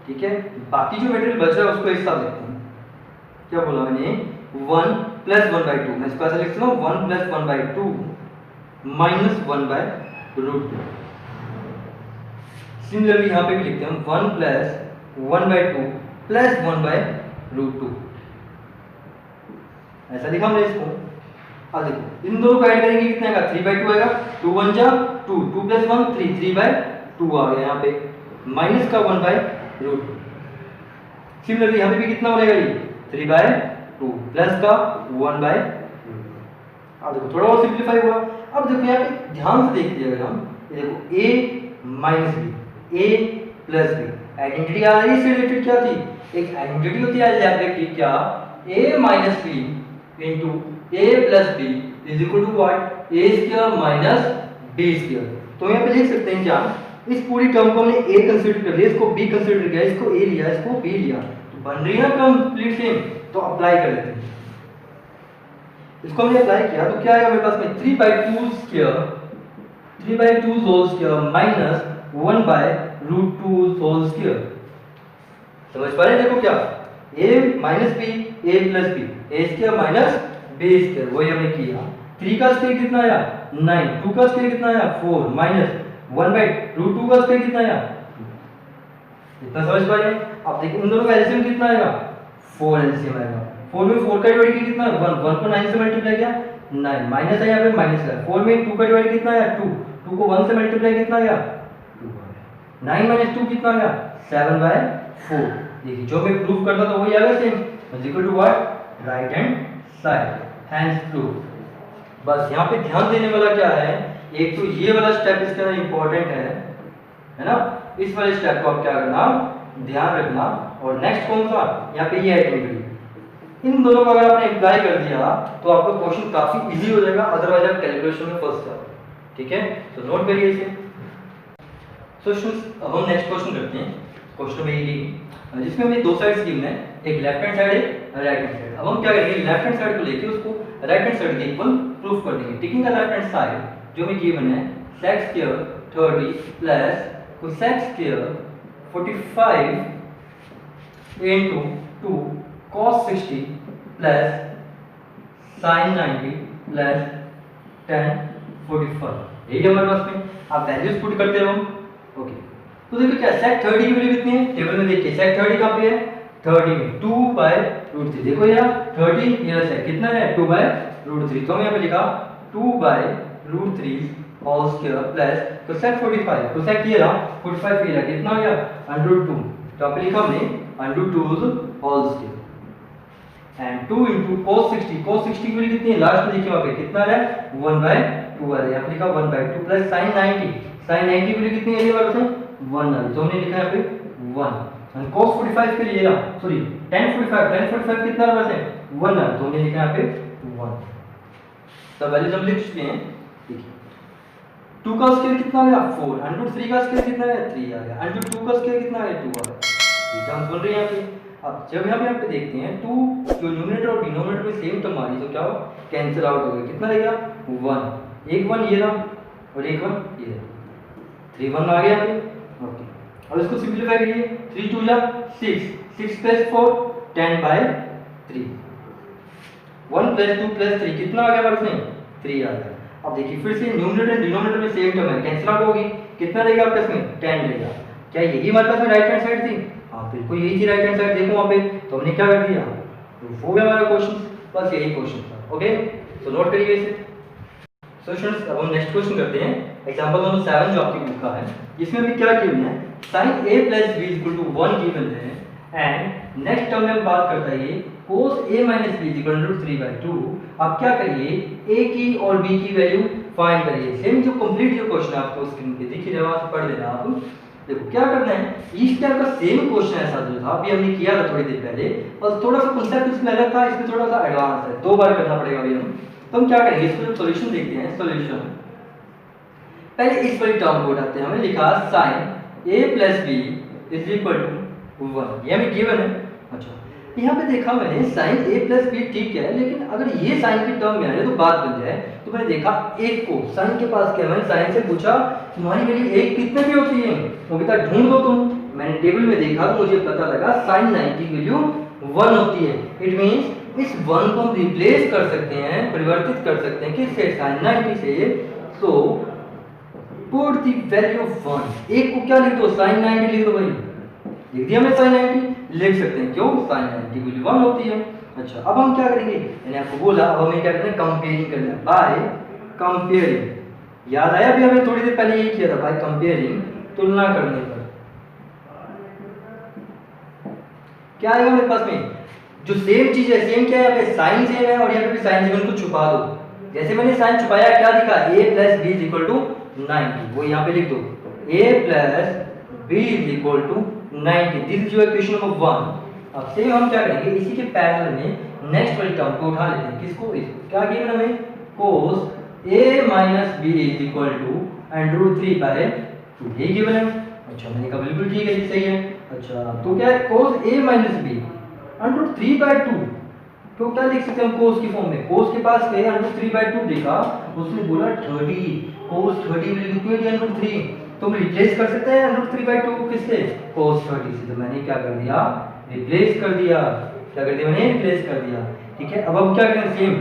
ठीक है, बाकी जो मटेरियल बच रहा है उसको एक साथ लिखते हैं। क्या बोला मैंने, 1 प्लस 1/2, मैं इसको ऐसा लिख सकता हूँ 1 प्लस 1/2 माइनस 1/√2। सिमिलरली यहाँ पे भी लिखते हैं 1 प्लस 1/2 प्लस 1/√2, ऐसा लिखा हमने इसको। अब देखो इन दोनों को ऐड करेंगे कितना आएगा 3/2 आएगा, 2 1 जा 2, 2 प्लस 1 3, 3/2 आ गया यहाँ पे, माइनस का 1/√2। सिमिलरली यहाँ पे भी कितना बनेगा ये 3/2 प्लस का 1/√2। अब देखो थोड़ा और सिंपलीफाई हुआ। अब देखो यहाँ पे ध्यान से देखिए, अगर हम ये देखो a minus B, a plus B, identity आ रही है, इससे रिलेटेड क्या थी, एक आइडेंटिटी होती है अलजेब्रिक, क्या a minus b into a plus b is equal to what, a square minus b square. तो यहाँ पे लिख सकते हैं क्या, इस पूरी टर्म को हमने a कंसीडर कर लिया, इसको b कंसीडर किया, इसको a लिया, इसको b लिया, तो बन रही है ना कंप्लीट सेम। तो अप्लाई कर लेते हैं, इसको हमने अप्लाई किया तो क्या आएगा मेरे पास में 3/2 square, 3/2 whole square minus 1/√2 whole square. समझ पा रहे हैं, देखो क्या a minus b, a plus b, a square minus b square, वही हमने किया। 3 का स्क्वायर कितना आया 9, 2 का स्क्वायर कितना आया 4 माइनस 1/√2 का स्क्वायर कितना आया, इतना समझ पा रहे हैं। अब देखो उन दोनों का एलसीएम कितना आएगा 4 एलसीएम आएगा, 4 में 4 का डिवाइड कितना 1, 1 को 9 से मल्टीप्लाई किया 9, माइनस है यहाँ पे माइनस है, 4 में 2 का डिवाइड कितना आया 2, 2 को 1 से मल्टीप्लाई कितना आया 2, 9 माइनस 2 कितना आया 7/4। देखिए जो मैं प्रूफ करता था वही आएगा same, equal to what, right hand side, hence proof. बस यहाँ पे ध्यान देने वाला क्या है, एक तो ये वाला स्टेप इसके अंदर इंपॉर्टेंट है ना, इस वाले स्टेप को आप क्या करना, ध्यान रखना। और नेक्स्ट कौन सा, यहाँ पे ये आइडेंटिटी, इन दोनों को अगर आपने अप्लाई कर दिया तो आपका क्वेश्चन काफी इजी हो जाएगा, अदरवाइज आप कैलकुलेशन में फंस जाओ। ठीक है, तो नोट करिए इसे। सो स्टूडेंट्स अब हम नेक्स्ट क्वेश्चन करते हैं, क्वेश्चन में ये जिसमें हमें दो साइड्स गिवन है, एक लेफ्ट हैंड साइड है राइट हैंड साइड। अब हम क्या करेंगे, लेफ्ट हैंड साइड को लेके उसको राइट हैंड साइड के इक्वल प्रूफ कर देंगे। Taking the left hand side जो हमें गिवन है sec square 30 plus cosec square 45 into 2 cos 60 plus sin 90 plus tan 45, यही है हमारे पास में। आप वैल्यूज पुट करते रहो। ओके, तो देखो क्या sec 30 की वैल्यू कितनी है, टेबल में देखिए sec 30 कहाँ पे है, 30 में 2/√3। देखो यहाँ 30 ये sec कितना है 2/√3, तो हमने यहाँ पे लिखा 2/√3 whole square plus cosec 45, cosec ये रहा 45 ये रहा, कितना हो गया √2, तो आप लिखा हमने √2 whole square and 2 into cos 60, cos 60 की वैल्यू कितनी है लास्ट में देखिए वहां पे कितना रहा 1/2 आ रहा है, यहाँ पे लिखा 1/2 प्लस sin 90, sin 90 की वैल्यू कितनी है ये वाला से 1 आ रही, तो हमने लिखा यहाँ पे 1 एंड cos 45 के लिए रहा सॉरी tan 45 कितना रहा वैसे 1 आ रहा, तो हमने लिखा यहाँ पे 1। तो वैल्यूज हम लिख चुके हैं। देखिए 2 का स्क्वायर कितना आ गया 4, √3 का स्क्वायर कितना है 3 आ गया, √2 का स्क्वायर कितना है 2 आ गया। ये टर्म्स बन रही है यहाँ पे। अब जब यहाँ पे देखते हैं 2 जो न्यूमरेटर और डिनोमिनेटर में सेम टर्म आ रही है तो क्या हो कैंसिल आउट हो गया, कितना रहेगा 1, एक 1 ये रहा और एक 1 ये रहा, 3 1 आ गया यहाँ पे। ओके, अब इसको सिंपलीफाई करिए, 3 2 जा 6, 6 प्लस 4 10/3, 1 प्लस 2 प्लस 3 कितना आ गया हमारे में 3 आ गया। अब देखिए फिर से न्यूमरेटर एंड डिनोमिनेटर में सेम टर्म है, कैंसिल आउट होगी, कितना रहेगा आपके इसमें 10 रहेगा। क्या यही हमारे पास में राइट हैंड साइड थी, हाँ बिल्कुल यही थी राइट हैंड साइड, देखो वहां पे, तो हमने क्या कर दिया प्रूफ हो गया हमारा क्वेश्चन, बस यही क्वेश्चन था। ओके, तो नोट करिए इसे। सो स्टूडेंट्स अब हम नेक्स्ट क्वेश्चन करते हैं, एग्जांपल नंबर 7 जो आपकी बुक का है, इसमें अभी क्या गिवन है sin a plus b = 1 given है एंड नेक्स्ट टर्म में हम बात करता है ये cos a minus b = √3/2। आप क्या करिए a की और b की वैल्यू फाइंड करिए। सेम जो कंप्लीट जो क्वेश्चन है आपको स्क्रीन पे दिख ही रहा है, वहां से पढ़ लेना आप। देखो क्या करना है, इस टाइप का सेम क्वेश्चन ऐसा जो था अभी हमने किया था थोड़ी देर पहले, बस थोड़ा सा कांसेप्ट इसमें अलग था, इसमें थोड़ा सा एडवांस है, 2 बार करना पड़ेगा अभी हम। तो हम क्या करेंगे, इसको जब सॉल्यूशन देखते हैं, सॉल्यूशन पहले इस वाली टर्म को उठाते हैं, हमने लिखा sin a plus b = 1, ये हमें गिवन है। अच्छा यहाँ पे देखा मैंने sin a plus b ठीक है, लेकिन अगर ये sin की टर्म में आ जाए तो बात बन जाए, तो मैंने देखा एक को sin के पास क्या, मैंने sin से पूछा तुम्हारी वैल्यू एक कितने की होती है, वो बता ढूंढ दो तुम। मैंने टेबल में देखा तो मुझे पता लगा sin 90 की वैल्यू 1 होती है। इट मींस इस 1 को हम रिप्लेस कर सकते हैं, परिवर्तित कर सकते हैं किससे, sin 90 से। So put the value of 1, एक को क्या लिख दो sin 90 लिख दो भाई, लिख दिया मैं sin 90 लिख सकते हैं, क्यों sin 90 की वैल्यू 1 होती है। अच्छा अब हम क्या करेंगे, मैंने आपको बोला अब हमें क्या करना है, कंपेयरिंग करना है, बाय कंपेयरिंग। याद आया अभी हमें थोड़ी देर पहले यही किया था, बाय कंपेयरिंग, तुलना करने पर क्या आएगा मेरे पास में, जो सेम चीज है, सेम क्या है यहाँ पे साइन सेम है और यहाँ पे भी साइन सेम, इनको छुपा दो। जैसे मैंने साइन छुपाया क्या दिखा, a plus b = 90, वो यहाँ पे लिख दो a plus b = 90, this is your equation number 1। अब सेम हम क्या करेंगे, इसी के पैरेलल में नेक्स्ट वाली टर्म को उठा लेते हैं, किसको, इसको क्या गिवन हमें cos a minus b = √3/2, ये गिवन है। अच्छा मैंने कहा बिल्कुल ठीक है, ये सही है। अच्छा तो क्या है cos a minus b √3/2, तो क्या लिख सकते हैं हम cos की फॉर्म में, cos के पास है √3/2 देखा, उसने बोला 30, cos 30 वैल्यू कितनी है √3, तो हम रिप्लेस कर सकते हैं √3/2 को किससे, cos 30 से। तो मैंने क्या कर दिया, रिप्लेस कर दिया, क्या कर दिया मैंने, रिप्लेस कर दिया। ठीक है, अब हम क्या करें, सेम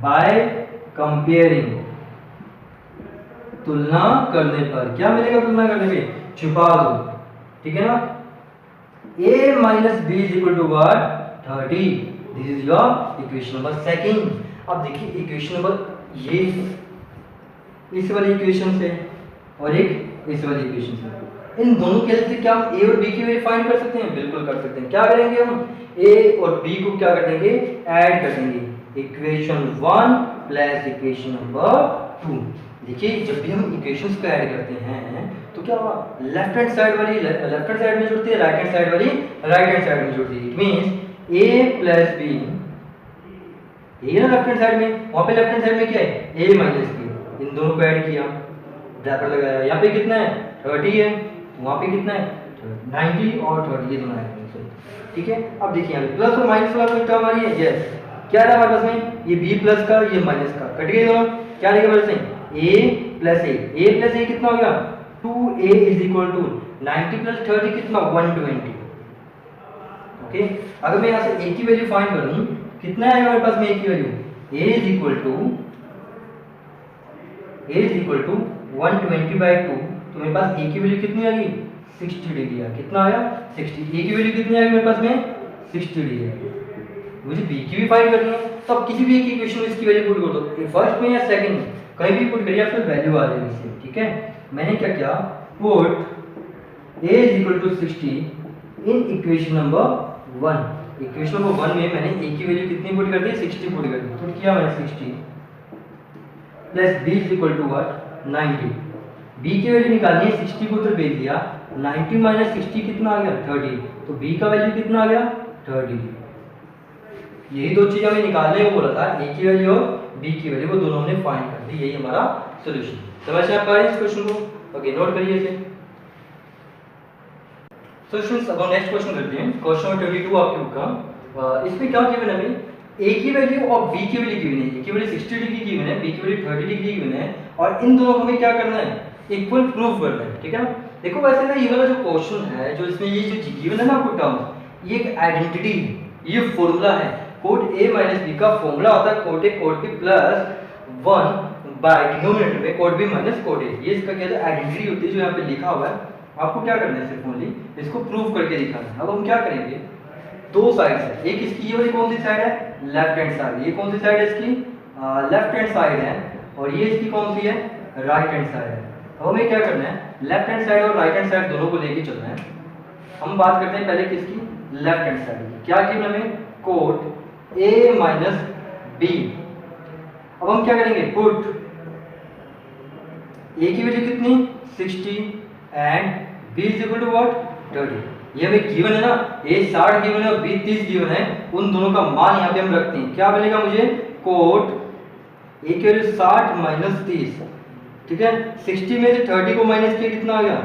बाय कंपेयरिंग, तुलना करने पर क्या मिलेगा, तुलना करने पे छुपा दो, ठीक है ना, a minus b = what 30, this is your equation number 2। अब देखिए इक्वेशन नंबर ये इस वाली इक्वेशन से और एक इस वाली इक्वेशन से, इन दोनों के हेल्प से क्या हम a और b की वैल्यू फाइंड कर सकते हैं, बिल्कुल कर सकते हैं। क्या करेंगे हम, a और b को क्या कर देंगे, ऐड कर देंगे, इक्वेशन 1 प्लस इक्वेशन नंबर 2। देखिए जब भी हम इक्वेशंस को ऐड करते हैं तो क्या हुआ, लेफ्ट हैंड साइड वाली लेफ्ट हैंड साइड में जुड़ती है, राइट हैंड साइड वाली राइट हैंड साइड में जुड़ती है। It means a plus B, ये ना लेफ्ट हैंड साइड में, वहां पे लेफ्ट हैंड साइड में क्या है a माइनस बी, इन दोनों को ऐड किया, ब्रैकेट लगाया, यहाँ पे कितना है 30 है, वहां पे कितना है 90 और 30, ये दोनों है, ठीक है। अब देखिए यहाँ पे प्लस और माइनस वाला कोई टर्म आ रही है, यस, क्या रहा हमारे पास में, ये b प्लस का ये माइनस का कट गए दोनों, क्या रहेगा हमारे पास में a प्लस a कितना हो गया 2a is equal to 90 plus 30 कितना 120, ओके। अगर मैं यहाँ से a की वैल्यू फाइंड करूं, कितना आएगा हमारे पास में a की value, a is equal to 120/2, तो मेरे पास a की वैल्यू कितनी आ गई 60 डिग्री आ, कितना आया 60, a की वैल्यू कितनी आएगी मेरे पास में 60 डिग्री है। मुझे b की भी फाइंड करनी है, तो अब किसी भी एक इक्वेशन में इसकी वैल्यू पुट कर दो, फर्स्ट में या सेकंड में कहीं भी पुट करिए, आपको वैल्यू आ जाएगी इससे, ठीक है। मैंने क्या किया, put a is equal to 60 in equation number 1, equation number 1 में मैंने a की वैल्यू कितनी पुट कर दी 60 पुट कर दी, पुट किया मैंने 60 plus b is equal to what 90, b की वैल्यू निकालनी है, 60 को उधर भेज दिया, 90 माइनस 60 कितना आ गया 30, तो b का वैल्यू कितना आ गया 30। यही दो चीज हमें निकालने को बोला था, a की वैल्यू और b की वैल्यू, वो दोनों हमने फाइंड कर दी, यही हमारा सॉल्यूशन। समझ में आ पा रही है इस क्वेश्चन को, ओके नोट करिए इसे। तो स्टूडेंट्स अब हम नेक्स्ट क्वेश्चन करते हैं, क्वेश्चन नंबर 22 आपके बुक का। इसमें क्या गिवन है हमें, a की वैल्यू और b की वैल्यू गिवन है, a की वैल्यू 60 डिग्री गिवन है, b की वैल्यू 30 डिग्री गिवन है, और इन दोनों को हमें क्या करना है इक्वल प्रूफ करना है, ठीक है ना। देखो वैसे ना ये वाला जो क्वेश्चन है, जो इसमें ये जो गिवन है ना आपको टर्म, ये एक आइडेंटिटी है, ये फॉर्मूला है, कोड a माइनस b का फॉर्मूला होता है cot a cot b plus 1 by denominator में cot b minus cot a, ये इसका क्या है आइडेंटिटी होती है, जो यहाँ पे लिखा हुआ है। आपको क्या करना है सिर्फ ओनली इसको प्रूव करके दिखाना है। अब हम क्या करेंगे, दो साइड है, एक इसकी ये वाली कौन सी साइड है लेफ्ट हैंड साइड, ये कौन सी साइड है इसकी लेफ्ट हैंड साइड है, और ये इसकी कौन सी है राइट हैंड साइड है। अब हमें क्या करना है, लेफ्ट हैंड साइड और राइट हैंड साइड दोनों को लेके चलना है। हम बात करते हैं पहले किसकी लेफ्ट हैंड साइड की, क्या कि हमें कोड a माइनस b। अब हम क्या करेंगे, पुट a की वैल्यू कितनी 60 and b is equal to what 30, ये हमें गिवन है ना, a 60 गिवन है और b 30 गिवन है, उन दोनों का मान यहाँ पे हम रखते हैं। क्या मिलेगा मुझे, कोड a की वैल्यू 60 माइनस 30, ठीक है, 60 में से 30 को माइनस किया कितना आ गया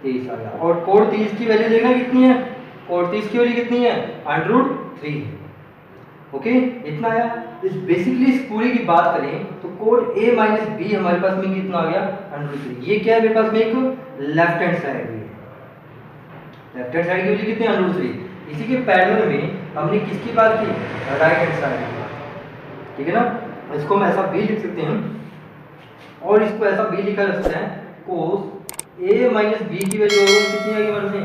30 आ गया, और कोड 30 की वैल्यू देखना कितनी है, कोड 30 की वैल्यू कितनी है √3, ओके इतना आया। इस बेसिकली इस पूरी की बात करें तो कोड a माइनस b हमारे पास में कितना आ गया √3, ये क्या है मेरे पास में एक लेफ्ट हैंड साइड है, लेफ्ट हैंड साइड की वैल्यू कितनी √3। इसी के पैरेलल में हमने किसकी बात की, राइट हैंड साइड की, ठीक है ना। इसको हम ऐसा भी लिख सकते हैं, और इसको ऐसा भी लिखा जा सकता है, कोस a माइनस b की वैल्यू कितनी आ गई हमारे में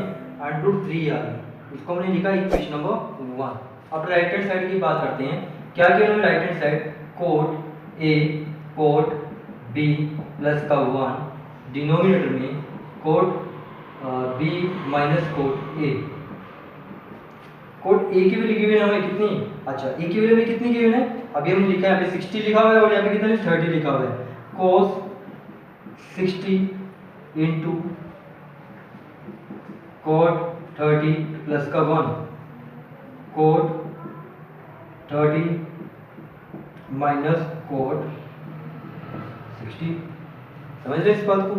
√3 आ गई, इसको हमने लिखा इक्वेशन नंबर 1। अब राइट हैंड साइड की बात करते हैं, क्या किया हमने right hand side, code a cot b plus का 1 डिनोमिनेटर में cot b minus cot a, code a की वैल्यू गिवन है हमें कितनी, अच्छा a की वैल्यू में कितनी गिवन है, अभी हमने लिखा है यहाँ पे 60 लिखा हुआ है और यहाँ पे कितना 30 लिखा हुआ है, cos 60 इंटू कोड 30 प्लस का 1 कोड 30 माइनस कोड 60, समझ रहे इस बात को।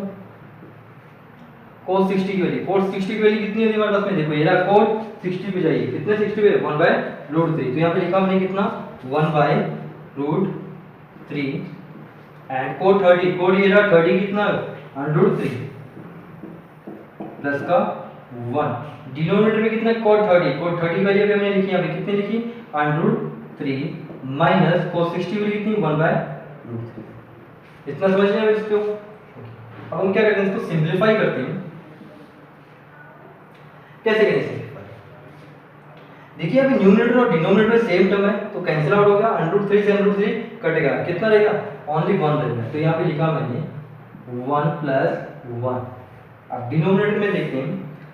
कोड 60 की वैल्यू, कोड 60 की वैल्यू कितनी है हमारे पास में, देखो ये रहा कोड 60 पे जाइए, कितने 60 पे 1/√3, तो यहाँ पे लिखा हमने कितना 1/√3 एंड कोड 30, कोड ये रहा 30 कितना √3 प्लस का 1 डिनोमिनेटर में कितना कोड 30, कोड 30 की वैल्यू हमने लिखी, यहाँ पे कितनी लिखी √3 माइनस कोड 60 की वैल्यू कितनी 1/√3, इतना समझ रहे हैं इसको। अब हम क्या करते हैं, इसको सिंपलीफाई करते हैं, कैसे करें सिंपलीफाई, देखिए अभी न्यूमरेटर और डिनोमिनेटर सेम टर्म है तो कैंसिल आउट हो गया, √3 से √3 कटेगा, कितना रहेगा ओनली 1 रहेगा, तो यहाँ पे लिखा मैंने 1 प्लस 1। अब डिनोमिनेटर में देखते हैं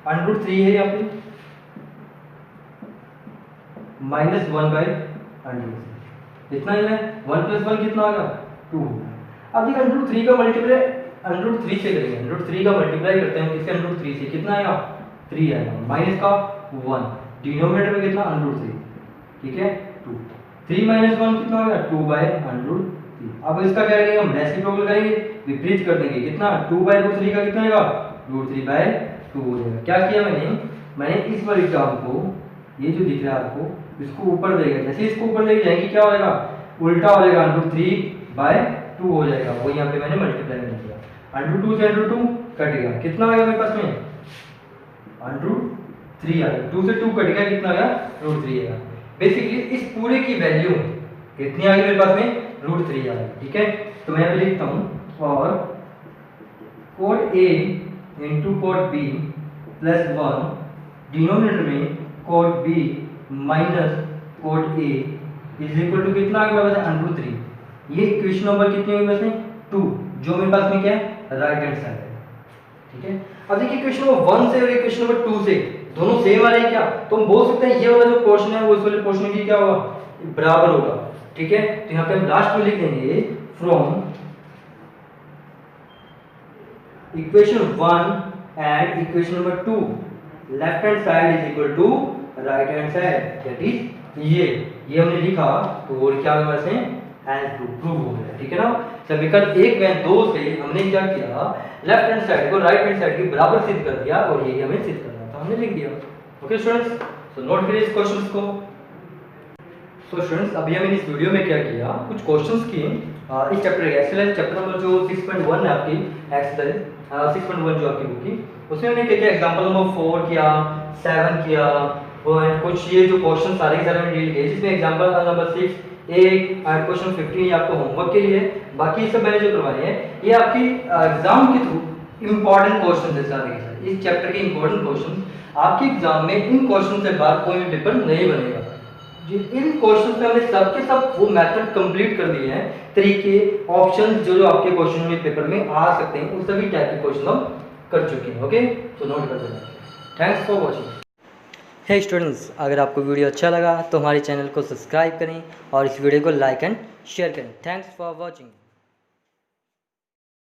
√3 है यहाँ पे माइनस 1/√3, इतना ही है, 1 प्लस 1 कितना आ गया 2। अब देखिए √3 का मल्टीप्लाई √3 से करेंगे, √3 का मल्टीप्लाई करते हैं किसके √3 से, कितना आएगा 3 आएगा, माइनस का 1, डिनोमिनेटर में कितना √3, ठीक है 2, 3 - 1 कितना होगा 2/√3। अब इसका क्या करेंगे हम, रेसिप्रोकल करेंगे, विपरीत कर देंगे, कितना 2/√3 का कितना आएगा √3/2 हो जाएगा। क्या किया मैंने इस वाली टर्म को, ये जो दिख रहा है आपको, इसको ऊपर देगा, जैसे इसको ऊपर लेके जाएंगे क्या हो जाएगा, उल्टा हो जाएगा, √3/2 हो जाएगा, वो यहाँ पे मैंने मल्टीप्लाई कर दिया, √2 से √2 कट गया, कितना आ गया मेरे पास में √3 आ गया, 2 से 2 कट गया, कितना आ गया √3 आएगा। बेसिकली इस पूरे की वैल्यू कितनी आ गई मेरे पास में √3 आ गई, ठीक है। तो मैं यहाँ पे लिखता हूँ, और cot A into cot B plus 1 denominator में cot B minus cot A is equal to कितना आ गया मेरे पास √3। ये इक्वेशन नंबर कितनी होगी मेरे पास में 2, जो मेरे पास में क्या है राइट हैंड साइड है, ठीक है। अब देखिए इक्वेशन नंबर 1 से और इक्वेशन नंबर 2 से दोनों सेम आ रहे हैं क्या, तो हम बोल सकते हैं ये वाला जो पोर्शन है वो इस वाले पोर्शन की क्या होगा, बराबर होगा, ठीक है। तो यहाँ पे हम लास्ट में लिख देंगे from equation 1 and equation number 2 left hand side is equal to right hand side, that is ये हमने लिखा, तो और क्या होगा से हैज टू प्रूव हो गया, ठीक है ना। समीकरण 1 में 2 से हमने क्या किया, लेफ्ट हैंड साइड को राइट हैंड साइड के बराबर सिद्ध कर दिया, और ये हमें सिद्ध करना था, हमने लिख दिया। ओके स्टूडेंट्स, सो नोट करिए इस क्वेश्चंस को। सो स्टूडेंट्स, अभी हमने इस वीडियो में क्या किया, कुछ क्वेश्चंस किए इस चैप्टर के, एक्सरसाइज चैप्टर नंबर जो 6.1 है आपकी, एक्सरसाइज 6.1 जो आपकी बुक की, उसमें हमने क्या किया, एग्जांपल नंबर 4 किया, 7 किया, और कुछ ये जो क्वेश्चन सारे के सारे हमने डील किए, जिसमें एग्जांपल नंबर 6, 8 और क्वेश्चन 15 ये आपको होमवर्क के लिए, बाकी सब मैंने जो करवाए हैं ये आपकी एग्जाम के थ्रू इंपॉर्टेंट क्वेश्चन है सारे के सारे, इस चैप्टर के इंपॉर्टेंट क्वेश्चन आपके एग्जाम में इन क्वेश्चन से बाद कोई भी पेपर नहीं बनेगा। इन क्वेश्चन पे हमने सबके सब वो मेथड कंप्लीट कर दिए हैं, तरीके, ऑप्शन जो आपके क्वेश्चन में पेपर में आ सकते हैं, उस सभी टाइप के क्वेश्चन हम कर चुके हैं। ओके, तो नोट कर देना। Thanks for watching. Hey students, अगर आपको वीडियो अच्छा लगा तो हमारे चैनल को सब्सक्राइब करें और इस वीडियो को लाइक एंड शेयर करें। Thanks for watching.